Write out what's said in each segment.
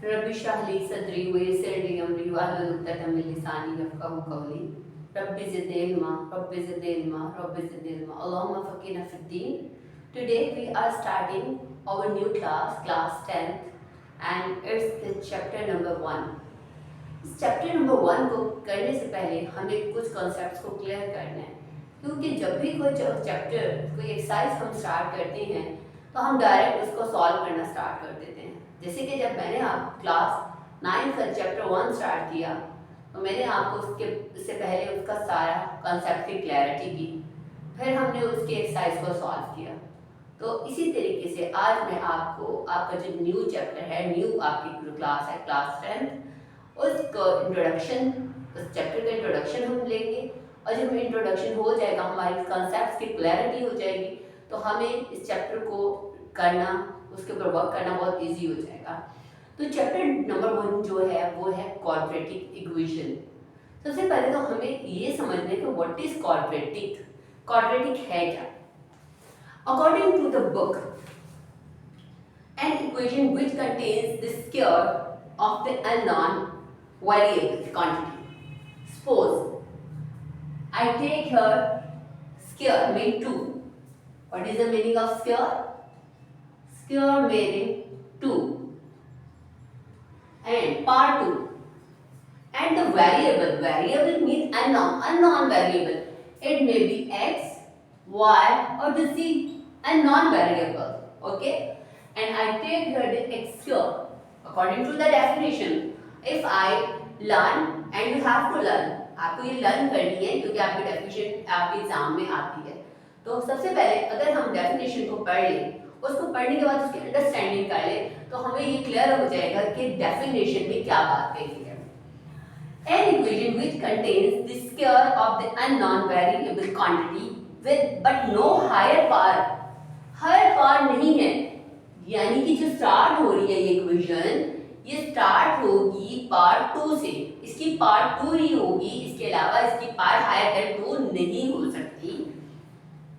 Rabbi इश्रह ली सदरी वयस्सिर ली अमरी वाहलुल उक़दतम मिन लिसानी यफ़क़हू क़ौली rabbi ज़िदनी इल्मा rabbi ज़िदनी इल्मा rabbi ज़िदनी इल्मा अल्लाहुम्मा फ़क़्हिना फ़िद्दीन. Today we are starting our new class, class 10th, and it's the chapter number 1. इस chapter number 1 को करने से पहले हमें कुछ कॉन्सेप्ट्स को क्लियर करना है, क्योंकि जब भी कोई चैप्टर कोई एक्सरसाइज हम स्टार्ट करते हैं तो हम डायरेक्ट उसको सॉल्व करना स्टार्ट कर देते हैं. जैसे कि जब मैंने आप क्लास 9 का चैप्टर 1 स्टार्ट किया तो मैंने आपको उससे पहले उसका सारा कॉन्सेप्ट की क्लैरिटी की, फिर हमने उसके एक्सरसाइज को सॉल्व किया. तो इसी तरीके से आज मैं आपको आपका जो न्यू चैप्टर है, न्यू आपकी जो क्लास है क्लास 10, उसको इंट्रोडक्शन, उस चैप्टर का इंट्रोडक्शन हम लेंगे. और जब इंट्रोडक्शन हो जाएगा, हमारी कॉन्सेप्ट्स की क्लैरिटी हो जाएगी, तो हमें इस चैप्टर को करना, उसके ऊपर वर्क करना बहुत इजी हो जाएगा. तो चैप्टर नंबर 1 जो है वो है क्वाड्रेटिक इक्वेशन. सबसे पहले तो हमें ये समझने कि व्हाट इज क्वाड्रेटिक. क्वाड्रेटिक है क्या? According to the book, an equation which contains the square of the unknown variable quantity. Suppose I take here square meaning 2. What is the meaning of square? Square meaning 2 and part 2, and the variable means unknown variable. It may be x, y or the z, unknown variable. Okay, and I take here the x square according to the definition. If I learn, and you have to learn, आपको ये learn करनी है क्योंकि आपकी definition आपके exam में आती है. तो सबसे पहले अगर हम डेफिनेशन को पढ़ लें, उसको पढ़ने के बाद उसकी अंडरस्टैंडिंग कर ले, तो हमें ये क्लियर हो जाएगा कि डेफिनेशन में क्या बात कही है. An equation which contains the square of the unknown variable quantity with but no higher power. higher power नहीं है, यानी कि जो स्टार्ट हो रही है ये इक्वेशन, ये स्टार्ट होगी पार्ट 2 से. इसकी पार्ट 2 ही होगी, इसके अलावा इसकी पावर हायर देन 2 नहीं हो सकती.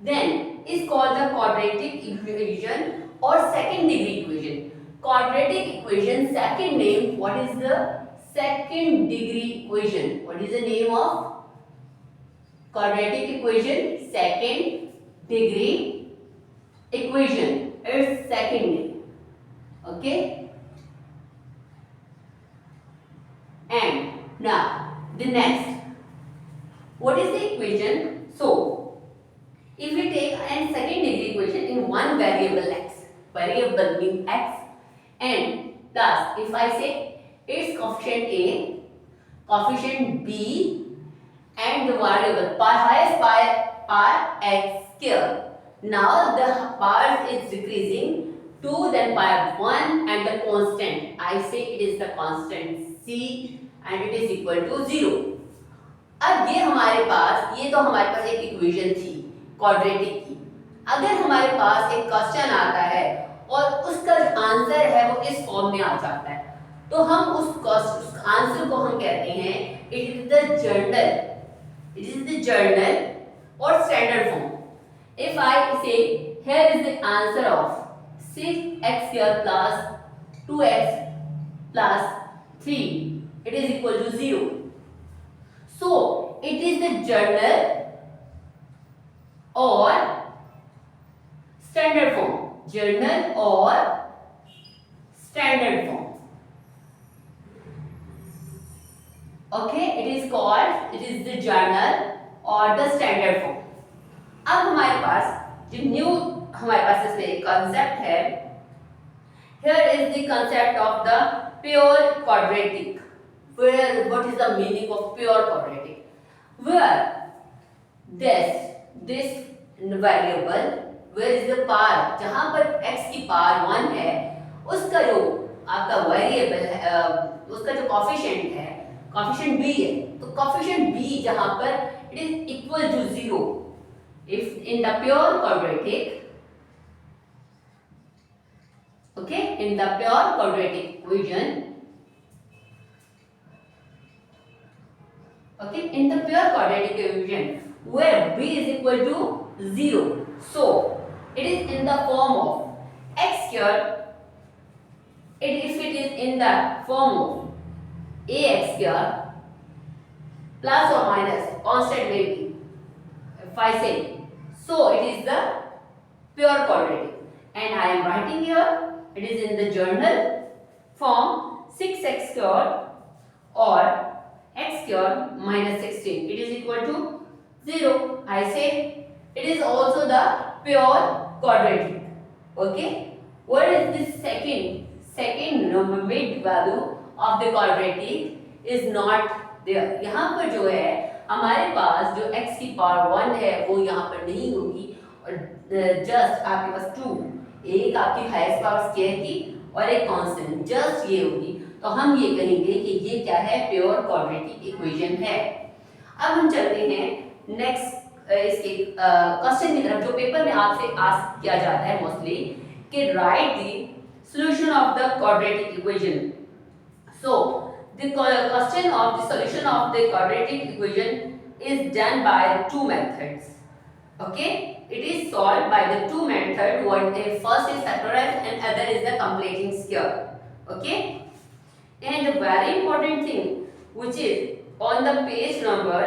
Then is called the quadratic equation or second degree equation. Quadratic equation second name. What is the second degree equation? What is the name of quadratic equation? Second degree equation. Its second name. Okay. And now the next. What is the equation? So if we take a second degree equation in one variable x, variable means x, and plus if I say its coefficient a, coefficient b, and the variable highest power x square. Now the power is decreasing 2, then power 1, and the constant, I say it is the constant c, and it is equal to 0. अब ये हमारे पास, ये तो हमारे पास एक equation थी quadratic की. अगर हमारे पास एक क्वेश्चन आता है और उसका आंसर है वो इस फॉर्म में आ जाता है, तो हम उस आंसर को हम कहते हैं इट इज द जर्नल और स्टैंडर्ड फॉर्म. इफ आई से here is the answer of 6x square plus 2x plus 3, it is equal to 0. So it is the journal or standard form. Journal or standard form. Okay, it is called, it is the journal or the standard form. अब हमारे पास जो new हमारे पास इसमें एक concept है. Here is the concept of the pure quadratic. Where what is the meaning of pure quadratic? Where this variable, where is the power, जहाँ पर x की पावर 1 है, उसका जो आपका वेरिएबल है, उसका जो कोफिशिएंट है, कोफिशिएंट b है, तो कोफिशिएंट b जहाँ पर it is equal to 0. If in the pure quadratic, okay, in the pure quadratic equation, okay, in the pure quadratic equation where b is equal to 0, so it is in the form of x square if it is in the form of ax square plus or minus constant may be, if I say, so it is the pure quadratic, and I am writing here it is in the journal form 6x square or x square minus 16, it is equal to 0. I say it is also the pure quadratic. Okay, what is this second mid value of the quadratic is not there. यहाँ पर जो है हमारे पास जो x की power 1 है वो यहाँ पर नहीं होगी, और जस्ट आपके पास 2, एक आपकी हाईएस्ट पावर स्क्वायर की और एक कांस्टेंट, जस्ट ये होगी, तो हम ये कहेंगे कि ये क्या है, प्योर क्वाड्रेटिक इक्वेशन है। अब हम चलते हैं नेक्स्ट इसके क्वेश्चन की तरफ, जो पेपर में आपसे आस्क किया जाता है मोस्टली कि right the solution of the quadratic equation. So the question of the solution of the quadratic equation is done by two methods. Okay, it is solved by the two methods. One is first is factorized and other is the completing square. Okay, and the very important thing which is on the page number,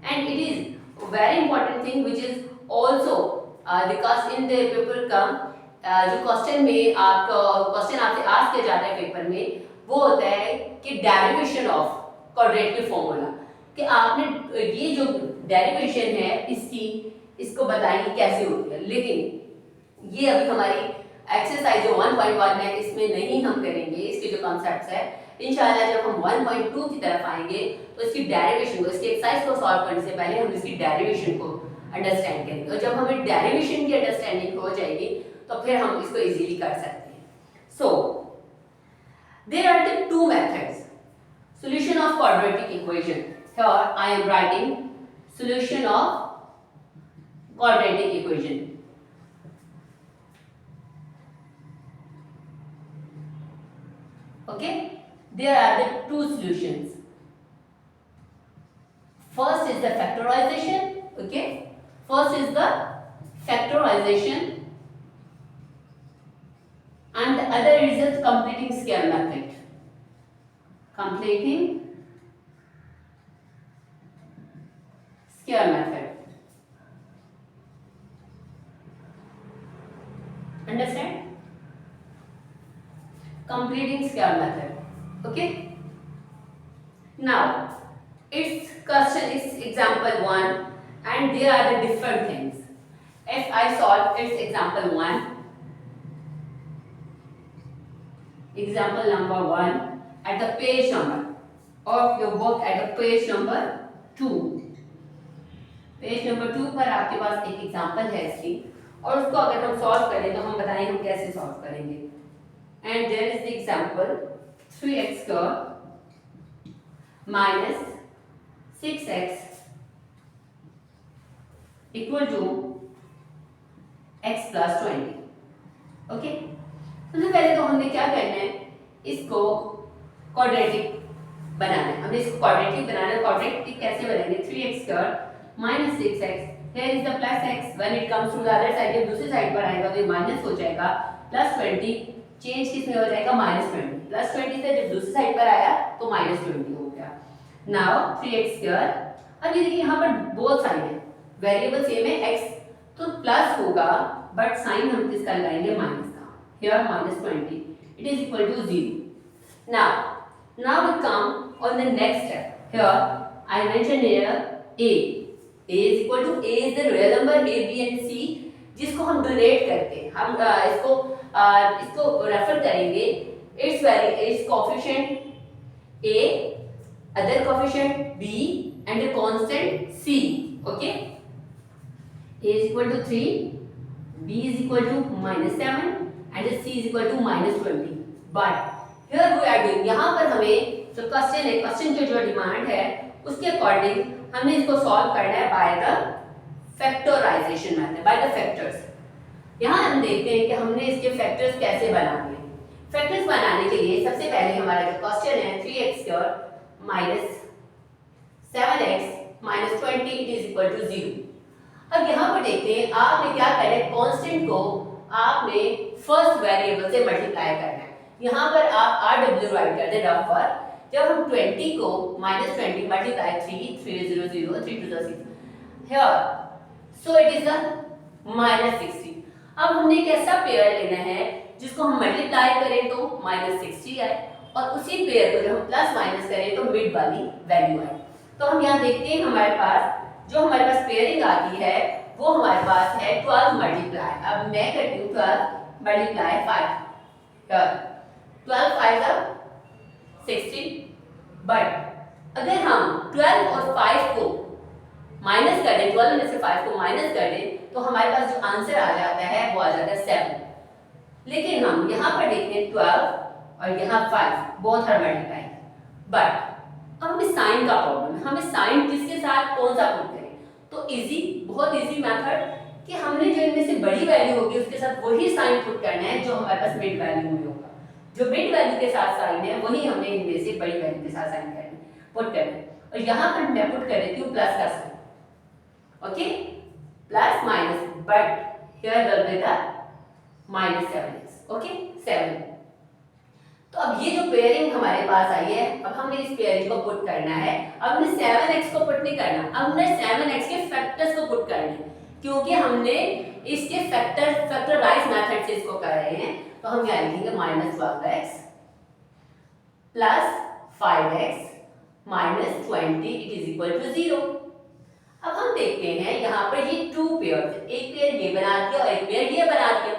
and it is very important thing which is also because in the paper come जो question में आपका question आपसे ask किया जाता है paper में, वो होता है कि डेरिवेशन ऑफ क्वाड्रेटिक फॉर्मूला, कि आपने ये जो डेरिवेशन है इसको बताइए कैसे होती है। लेकिन ये अभी हमारी एक्सरसाइज जो 1.1 है इसमें नहीं हम करेंगे, इसके जो कॉन्सेप्ट्स है इंशाल्लाह जब हम 1.2 की तरफ आएंगे तो इसकी डेरिवेशन को, इसकी एक्सरसाइज को सॉल्व करने से पहले हम इसकी डेरिवेशन को अंडरस्टैंड करेंगे, और जब हमें डेरिवेशन की अंडरस्टैंडिंग हो जाएगी तो फिर हम इसको इजीली कर सकते हैं। So there are the two methods solution of quadratic equation. Here I am writing solution of quadratic equation. Okay, there are the two solutions. First is the factorization. Okay, first is the factorization and the other is the completing square method. Completing square method. Understand? Completing square method. Okay, now its question is example 1 and there are the different things. If I solve its example 1, example number 1 at the page number of your book at the page number 2, page number 2 पर आपके पास एक example है इसकी, और उसको अगर हम solve करें तो हम बताएं हम कैसे सॉल्व करेंगे। And there is the example 3x square minus 6x equal to x plus 20. Okay? सबसे पहले तो हमने क्या करना है, इसको क्वाड्रेटिक बनाना है। हमने इसको क्वाड्रेटिक बनाना है। क्वाड्रेटिक कैसे बनाएंगे? 3x square minus 6x, here is the plus x, when it comes to the other side, जब दूसरी साइड पर आएगा तो ये माइनस हो जाएगा, प्लस 20 चेंज किस में हो जाएगा, -20, प्लस 20 से जब दूसरी साइड पर आया तो -20 हो गया। नाउ 3x स्क्वायर, अब ये देखिए यहाँ पर बोथ साइड है, वेरिएबल सेम है x, तो प्लस होगा बट साइन हम किसका लगाएंगे, माइनस का। Here -20 it is equal to 0। Now we come on the next step. Here I mention here a is equal to a is the real number a b and c जिसको हम donate करके हम इसको refer करेंगे its coefficient a, other coefficient b and a constant c. Okay, a is equal to 3, b is equal to -7 and c is equal to -20. But here we are doing, यहाँ पर हमें जो question है, question की जो demand है उसके according हमने इसको सॉल्व करना है by the factorization method, by the factors. यहाँ हम देखते हैं कि हमने इसके फैक्टर्स कैसे बनाने हैं। फैक्टर्स बनाने के लिए सबसे पहले हमारा जो क्वेश्चन है 3x square minus 7x minus 20 is equal to 0। अब यहाँ पर देखते हैं आपने क्या करना है, कांस्टेंट को आपने फर्स्ट वेरिएबल से मल्टीप्लाई करना है। यहाँ पर आप RW राइट कर दे रफ पर। जब हम 20 को -20 multiply 3 3 2 6 here, so it is the -60। अब हमने एक ऐसा पेयर लेना है जिसको हम मल्टीप्लाई करें तो -60 आए, और उसी पेयर को जब हम प्लस माइनस करें तो मिड वाली वैल्यू आए। तो हम यहाँ देखते हैं हमारे पास जो हमारे पास पेयरिंग आती है वो हमारे पास है 12 मल्टीप्लाई। अब मैं करती हूँ 12 मल्टीप्लाई 5, 12 5 60। बट अगर हम 12 और 5 को माइनस कर दें, 12 में से 5 को माइनस कर दें तो हमारे पास जो आंसर आ जाता है वो आ जाता है 7। लेकिन हम यहाँ पर देखते हैं 12 और यहाँ 5 बोथ आर मल्टीप्लाई। बट अब हमें साइन का प्रॉब्लम है, हमें साइन किसके साथ कौन सा पुट करें? तो इजी, बहुत इजी मेथड कि हमने जो इनमें से बड़ी वैल्यू होगी उसके साथ वही साइन पुट करना है जो हमारे पास मिड वैल्यू में होगा। जो मिड वैल्यू के साथ साइन है वही हमने इनमें से बड़ी वैल्यू के साथ साइन करना है, पुट करना है। और यहाँ पर मैं पुट कर देती हूँ प्लस का sign, okay, plus minus, but here will be the -7x, okay 7। तो अब ये जो पेयरिंग हमारे पास आई है, अब हमने इस पेयरिंग को पुट करना है। अब हमने 7x को पुट नहीं करना, अब हमने 7x के फैक्टर्स को पुट करना है, क्योंकि हमने इसके फैक्टराइज मेथड से इसको कर रहे हैं। तो हम यहाँ लिखेंगे -12x plus 5x minus 20 it is equal to 0। अब हम देखते हैं यहाँ पर ये 2 पेयर, एक पेयर ये बना दिया और एक पेयर ये बना दिया।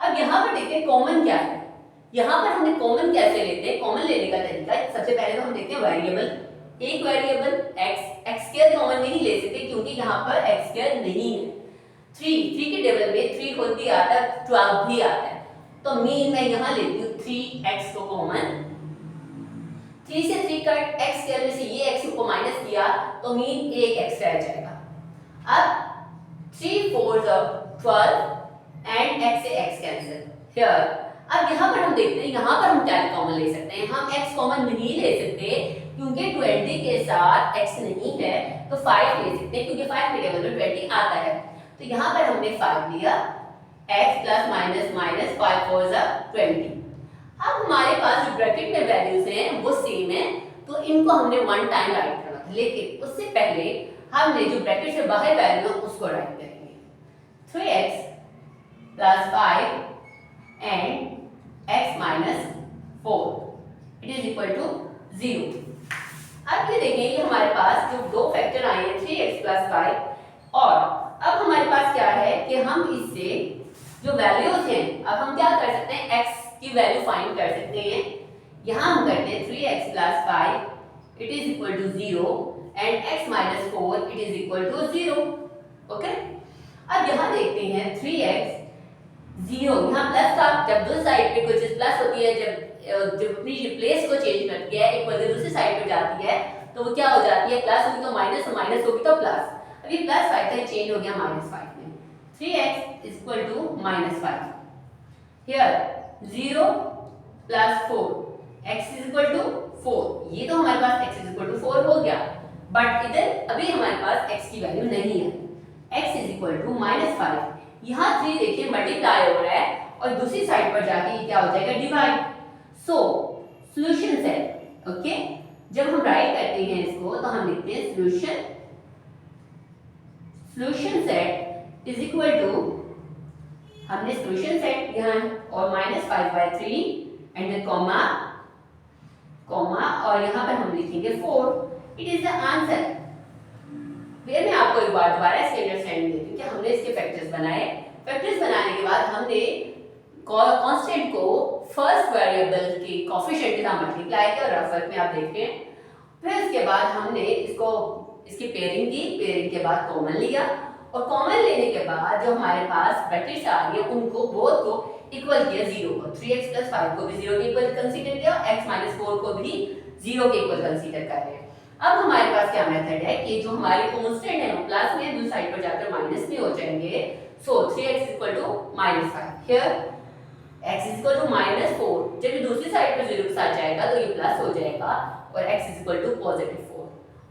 अब यहाँ पर देखते हैं कॉमन क्या है। यहाँ पर हमने कॉमन कैसे लेते हैं? कॉमन लेने का तरीका सबसे पहले तो हम देखते हैं वेरिएबल, एक वेरिएबल x स्क्वायर कॉमन नहीं ले सकते क्योंकि यहाँ पर x स्क्वायर नहीं है। 3 के टेबल में 3 होती आता है, 12 भी आता है, तो मीन मैं यहाँ लेती हूँ 3x को कॉमन। 3 से 3 कट, x स्क्वायर में से ये x को माइनस किया तो मीन एक x रह जाएगा। अब 3 4 12 एंड x से x कैंसिल हियर। अब यहाँ पर हम देखते हैं, यहाँ पर हम क्या कॉमन ले सकते हैं? हम x कॉमन नहीं ले सकते क्योंकि 20 के साथ x नहीं है, तो 5 ले सकते हैं क्योंकि 5 के टेबल में 20 आता है। तो यहाँ पर हमने 5 लिया, x प्लस माइनस माइनस 5 4 20। अब हमारे पास जो ब्रैकेट में वैल्यूज हैं वो सेम है, तो इनको हमने वन टाइम राइट करना था, लेकिन उससे पहले हमने जो ब्रैकेट से बाहर वैल्यू है उसको राइट करेंगे। 3x plus 5 and x minus 4 it is equal to 0। अब ये देखेंगे हमारे पास जो दो फैक्टर आए हैं 3x प्लस 5, और अब हमारे पास क्या है कि हम इससे जो वैल्यूज हैं, अब हम क्या कर सकते हैं, x की वैल्यू फाइंड कर सकते हैं। यहाँ हम करते हैं 3x plus 5 it is equal to 0 and x minus 4 it is equal to 0, okay. अब यहाँ देखते हैं 3x 0, यहाँ प्लस का, जब दो साइड पे कोई चीज प्लस होती है, जब अपनी प्लेस को चेंज करती है, इक्वल से दूसरी साइड पे जाती है तो वो क्या हो जाती है, प्लस होगी तो माइनस, और माइनस होगी तो प्लस। अभी प्लस 5 था, चेंज हो गया -5 में। 3x is equal to -5 here 0 plus 4 x is equal to 4। ये तो हमारे पास x इज इक्वल टू 4 हो गया, बट इधर अभी हमारे पास x की वैल्यू नहीं है, x इज इक्वल टू -5। यहाँ 3 देखिए मल्टीप्लाई हो रहा है और दूसरी साइड पर जाके ये क्या हो जाएगा, divide. So solution set, okay, जब हम राइट करते हैं इसको तो हम लिखते हैं solution set is equal to, हमने सॉल्यूशन सेट यहाँ और -5/3 एंड देन कॉमा और यहाँ पर हम लिखेंगे 4। It is the answer. फिर मैं आपको एक बार दोबारा इसके अंडरस्टैंडिंग देती हूँ कि हमने इसके फैक्टर्स बनाए। फैक्टर्स बनाने के बाद हमने कांस्टेंट को फर्स्ट वेरिएबल के कोएफिशिएंट के साथ मल्टीप्लाई किया, और रफ वर्क में आप देखते हैं। फिर उसके बाद हमने इसकी पेयरिंग की, पेयरिंग के बाद कॉमन लिया, और कॉमन लेने के बाद जो हमारे पास ब्रैकेट्स आ रही है उनको बोथ को इक्वल किया 0 को। 3x प्लस 5 को भी 0 के इक्वल कंसीडर किया, x माइनस 4 को भी 0 के इक्वल कंसीडर कर रहे हैं। अब हमारे पास क्या मेथड है कि जो हमारे कांस्टेंट है वो प्लस में दूसरी साइड पर जाकर माइनस में हो जाएंगे। So 3x equal to -5 here x equal to -4, जब दूसरी साइड पर 0 के साथ जाएगा तो ये प्लस हो जाएगा और x इक्वल टू +4।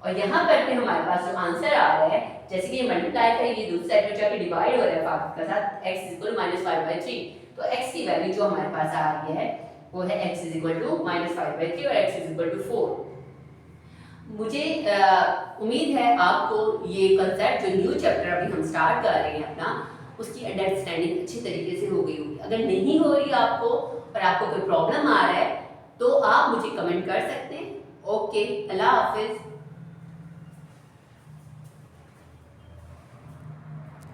और यहाँ पर भी हमारे पास जो आंसर आ रहा है, जैसे कि ये मल्टीप्लाई करें, ये दूसरी साइड पर जाकर डिवाइड हो रहा है 5 के साथ, x इक्वल -5/3। तो x की वैल्यू जो हमारे पास आ रही है वो है x इज इक्वल टू -5/3 और x इज इक्वल टू 4। मुझे उम्मीद है आपको ये कंसेप्ट जो न्यू चैप्टर अभी हम स्टार्ट कर रहे हैं अपना, उसकी अंडरस्टैंडिंग अच्छी तरीके से हो गई होगी। अगर नहीं हो रही आपको और आपको कोई प्रॉब्लम आ रहा है तो आप मुझे कमेंट कर सकते हैं। ओके, अल्लाह हाफिज़।